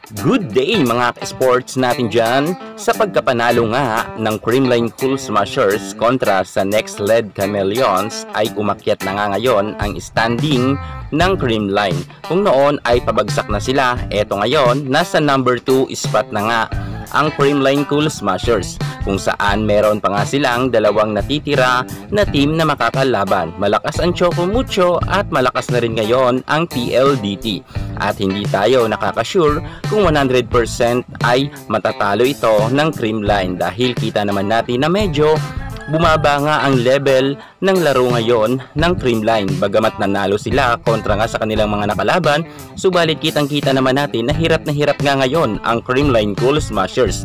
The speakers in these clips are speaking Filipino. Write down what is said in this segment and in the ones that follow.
Good day mga ka-sports natin dyan! Sa pagkapanalo nga ng Creamline Cool Smashers kontra sa Next Led Chameleons ay umakyat na nga ngayon ang standing ng Creamline. Kung noon ay pabagsak na sila, eto ngayon nasa number 2 spot na nga ang Creamline Cool Smashers, kung saan meron pa nga silang dalawang natitira na team na makakalaban. Malakas ang Choco Mucho at malakas na rin ngayon ang PLDT. At hindi tayo nakakasure kung 100% ay matatalo ito ng Creamline dahil kita naman natin na medyo bumaba nga ang level ng laro ngayon ng Creamline. Bagamat nanalo sila kontra nga sa kanilang mga nakalaban, subalit kitang-kita naman natin na hirap nga ngayon ang Creamline Cool Smashers.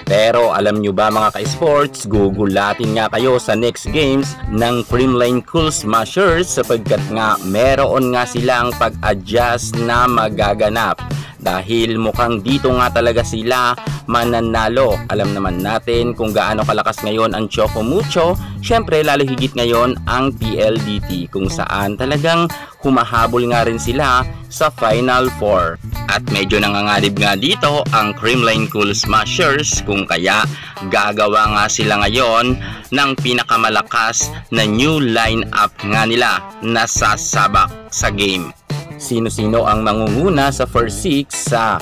Pero alam nyo ba mga ka-sports, gugulatin nga kayo sa next games ng Creamline Cool Smashers sapagkat nga meron nga silang pag-adjust na magaganap. Dahil mukhang dito nga talaga sila mananalo. Alam naman natin kung gaano kalakas ngayon ang Choco Mucho. Syempre lalo higit ngayon ang PLDT kung saan talagang humahabol nga rin sila sa Final 4. At medyo nanganganib nga dito ang Creamline Cool Smashers kung kaya gagawa nga sila ngayon ng pinakamalakas na new lineup nga nila na sasabak sa game. Sino-sino ang mangunguna sa first 6 sa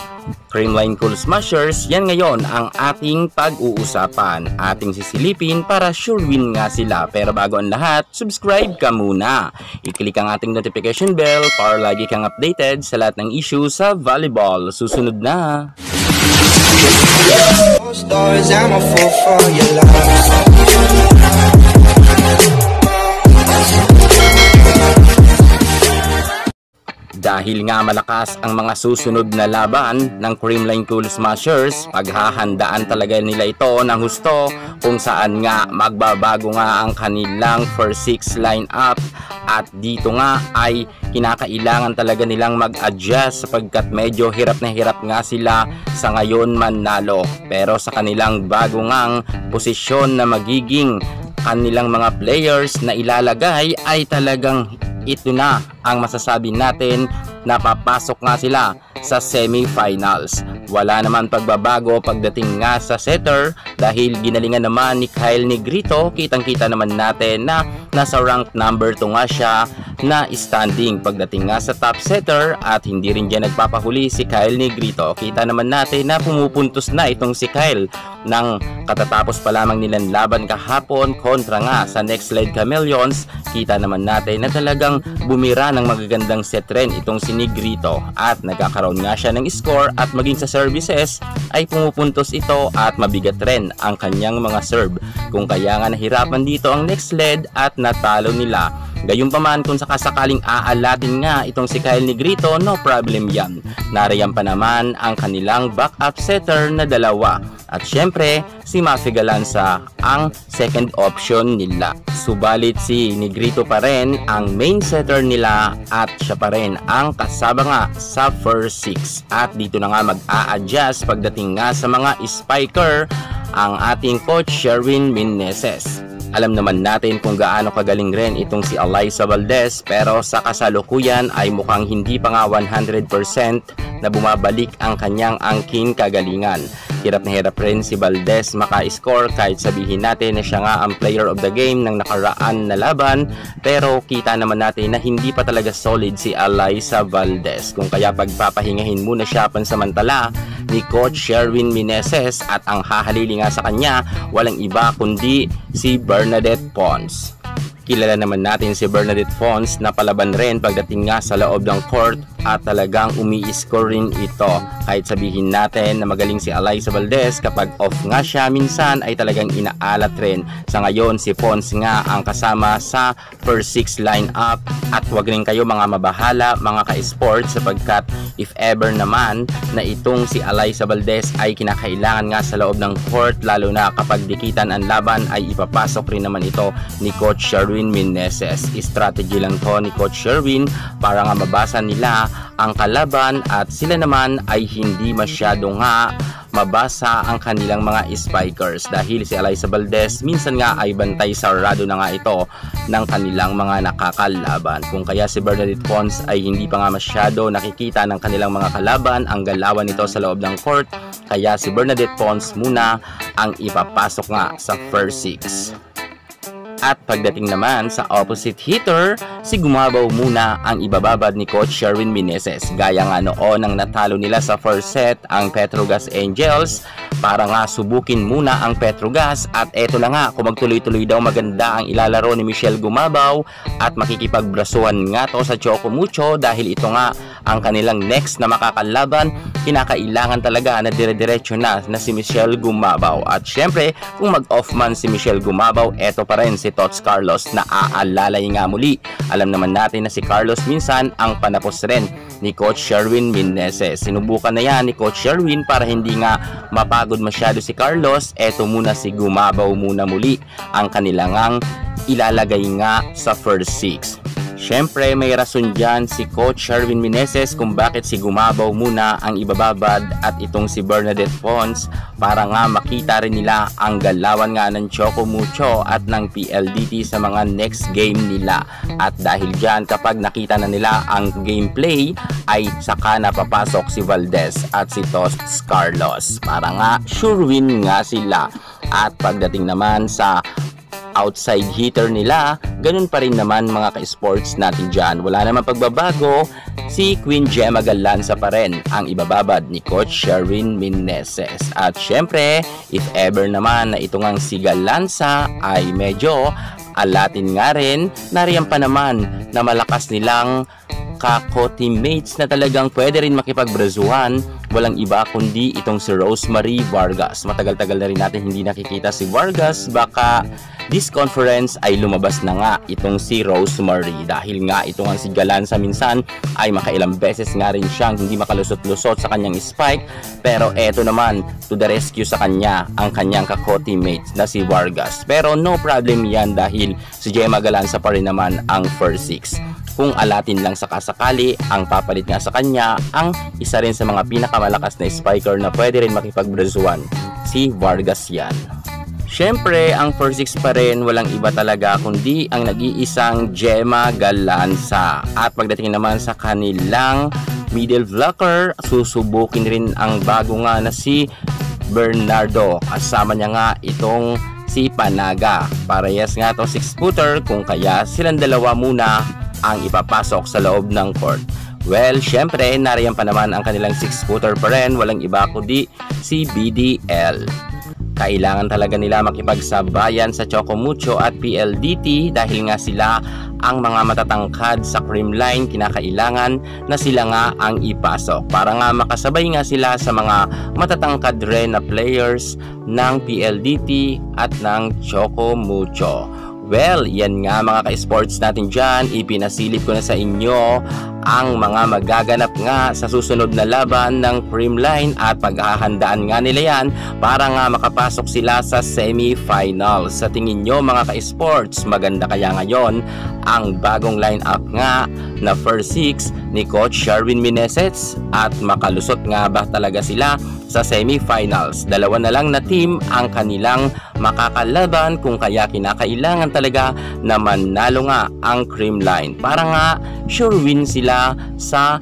Creamline Cool Smashers? Yan ngayon ang ating pag-uusapan. Ating sisilipin para sure win nga sila. Pero bago ang lahat, subscribe ka muna. I-click ang ating notification bell para lagi kang updated sa lahat ng issue sa volleyball. Susunod na! Dahil nga malakas ang mga susunod na laban ng Creamline Cool Smashers, paghahandaan talaga nila ito ng husto kung saan nga magbabago nga ang kanilang first 6 lineup. At dito nga ay kinakailangan talaga nilang mag-adjust sapagkat medyo hirap na hirap nga sila sa ngayon manalo. Pero sa kanilang bago ngang posisyon na magiging kanilang mga players na ilalagay ay talagang ito na ang masasabi natin na papasok nga sila sa semifinals. Wala naman pagbabago pagdating nga sa setter dahil ginalingan naman ni Kyle Negrito. Kitang-kita naman natin na nasa rank number 2 nga siya na standing pagdating nga sa top setter at hindi rin dyan nagpapahuli si Kyle Negrito. Kita naman natin na pumupuntos na itong si Kyle nang katatapos pa lamang nilang laban kahapon kontra nga sa Next Led Chameleons. Kita naman natin na talagang bumira ng magagandang set rin itong si Negrito at nagkakaroon nga siya ng score at maging sa services ay pumupuntos ito at mabigat rin ang kanyang mga serve. Kung kaya nga nahirapan dito ang Next Led at natalo nila. Gayunpaman kung sakasakaling aalatin nga itong si Kyle Negrito, no problem yan. Nariyan pa naman ang kanilang backup setter na dalawa. At syempre, si Mafi Galanza ang second option nila. Subalit si Negrito pa rin ang main setter nila at siya pa rin ang kasama nga sa first 6. At dito na nga mag-a-adjust pagdating nga sa mga spiker ang ating coach Sherwin Meneses. Alam naman natin kung gaano kagaling rin itong si Alyssa Valdez pero sa kasalukuyan ay mukhang hindi pa nga 100% na bumabalik ang kanyang angking kagalingan. Hirap na hirap rin si Valdez maka-score kahit sabihin natin na siya nga ang player of the game ng nakaraan na laban, pero kita naman natin na hindi pa talaga solid si Alyssa Valdez. Kung kaya pagpapahingahin muna siya pansamantala ni Coach Sherwin Meneses at ang hahalili nga sa kanya walang iba kundi si Bernadette Pons. Kilala naman natin si Bernadette Pons na palaban rin pagdating nga sa loob ng court at talagang umi-score rin ito. Kahit sabihin natin na magaling si Alyssa Valdez, kapag off nga siya minsan ay talagang inaalat rin. Sa ngayon si Pons nga ang kasama sa first 6 lineup at wag rin kayo mga mabahala mga ka-sports sapagkat if ever naman na itong si Alyssa Valdez ay kinakailangan nga sa loob ng court lalo na kapag dikitan ang laban ay ipapasok rin naman ito ni Coach Sherwin Meneses. Strategy lang to ni Coach Sherwin para nga mabasa nila ang kalaban at sila naman ay hindi masyado nga mabasa ang kanilang mga spikers dahil si Alyssa Valdez minsan nga ay bantay sarado na nga ito ng kanilang mga nakakalaban. Kung kaya si Bernadette Pons ay hindi pa nga masyado nakikita ng kanilang mga kalaban ang galawan nito sa loob ng court, kaya si Bernadette Pons muna ang ipapasok nga sa first 6. At pagdating naman sa opposite hitter, si Gumabaw muna ang ibababad ni Coach Sherwin Meneses. Gaya nga noon ang natalo nila sa first set ang Petrogas Angels para nga subukin muna ang Petrogas, at eto na nga, kung magtuloy-tuloy daw maganda ang ilalaro ni Michelle Gumabaw at makikipagbrasuhan nga to sa Choco Mucho dahil ito nga ang kanilang next na makakalaban. Kinakailangan talaga na dire-diretso na si Michelle Gumabaw. At syempre, kung mag-off man si Michelle Gumabaw, eto pa rin si Tots Carlos na aalalay nga muli. Alam naman natin na si Carlos minsan ang panapos rin ni Coach Sherwin Meneses. Sinubukan na yan ni Coach Sherwin para hindi nga mapagod masyado si Carlos. Eto muna si Gumabaw muna muli ang kanilang ilalagay nga sa first 6. Syempre may rason dyan si Coach Sherwin Meneses kung bakit si Gumabaw muna ang ibababad at itong si Bernadette Pons para nga makita rin nila ang galawan nga ng Choco Mucho at ng PLDT sa mga next game nila. At dahil dyan, kapag nakita na nila ang gameplay ay saka na papasok si Valdez at si Tots Carlos para nga sure win nga sila. At pagdating naman sa outside hitter nila, ganun pa rin naman mga ka-sports natin dyan. Wala naman pagbabago, si Queen Gemma Galanza pa rin ang ibababad ni Coach Sherwin Meneses. At syempre, if ever naman na ito ngang si Galanza ay medyo alatin nga rin, nariyan pa naman na malakas nilang kako-teammates na talagang pwede rin makipagbrazuhan. Walang iba kundi itong si Rosemary Vargas. Matagal-tagal na rin natin hindi nakikita si Vargas. Baka this conference ay lumabas na nga itong si Rosemary dahil nga itong si Galanza minsan ay makailang beses nga rin siyang hindi makalusot-lusot sa kanyang spike, pero eto naman to the rescue sa kanya ang kanyang kako-teammates na si Vargas. Pero no problem yan dahil si Gemma Galanza pa rin naman ang first 6. Kung alatin lang sakasakali, ang papalit nga sa kanya ang isa rin sa mga pinakamalakas na spiker na pwede rin makipagbrazuhan, si Vargas yan. Syempre, ang first 6 pa rin walang iba talaga kundi ang nag-iisang Gemma Galanza. At pagdating naman sa kanilang middle blocker, susubukin rin ang bago nga na si Bernardo. Kasama niya nga itong si Panaga. Parehas nga to 6-footer, kung kaya silang dalawa muna ang ipapasok sa loob ng court. Well, syempre, nariyan pa naman ang kanilang 6-footer pa rin, walang iba kundi si BDL. Kailangan talaga nila makipagsabayan sa Choco Mucho at PLDT dahil nga sila ang mga matatangkad sa creamline. Kinakailangan na sila nga ang ipasok para nga makasabay nga sila sa mga matatangkad rin na players ng PLDT at ng Choco Mucho. Well, yan nga mga ka-sports natin dyan. Ipinasilip ko na sa inyo ang mga magaganap nga sa susunod na laban ng Creamline at paghahandaan nga nila yan para nga makapasok sila sa semi-finals. Sa tingin nyo mga ka-sports, maganda kaya ngayon ang bagong lineup nga na first 6 ni Coach Sherwin Meneses at makalusot nga ba talaga sila sa semi-finals? Dalawa na lang na team ang kanilang makakalaban, kung kaya kinakailangan talaga na manalo nga ang Creamline para nga sure win sila sa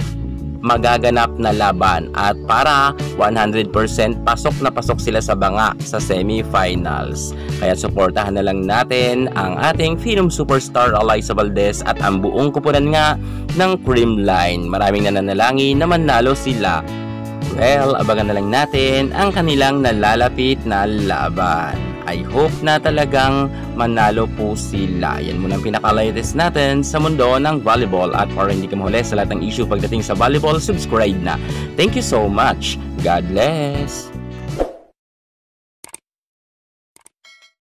magaganap na laban at para 100% pasok na pasok sila sa banga sa semi-finals. Kaya suportahan na lang natin ang ating Phenom Superstar Alyssa Valdez at ang buong kupunan nga ng Creamline. Maraming nananalangin na manalo sila. Well, abangan na lang natin ang kanilang nalalapit na laban. I hope na talagang manalo po sila. Yan muna ang pinaka-latest natin sa mundo ng volleyball. At para hindi ka mahuli sa lahat ng issue pagdating sa volleyball, subscribe na. Thank you so much. God bless.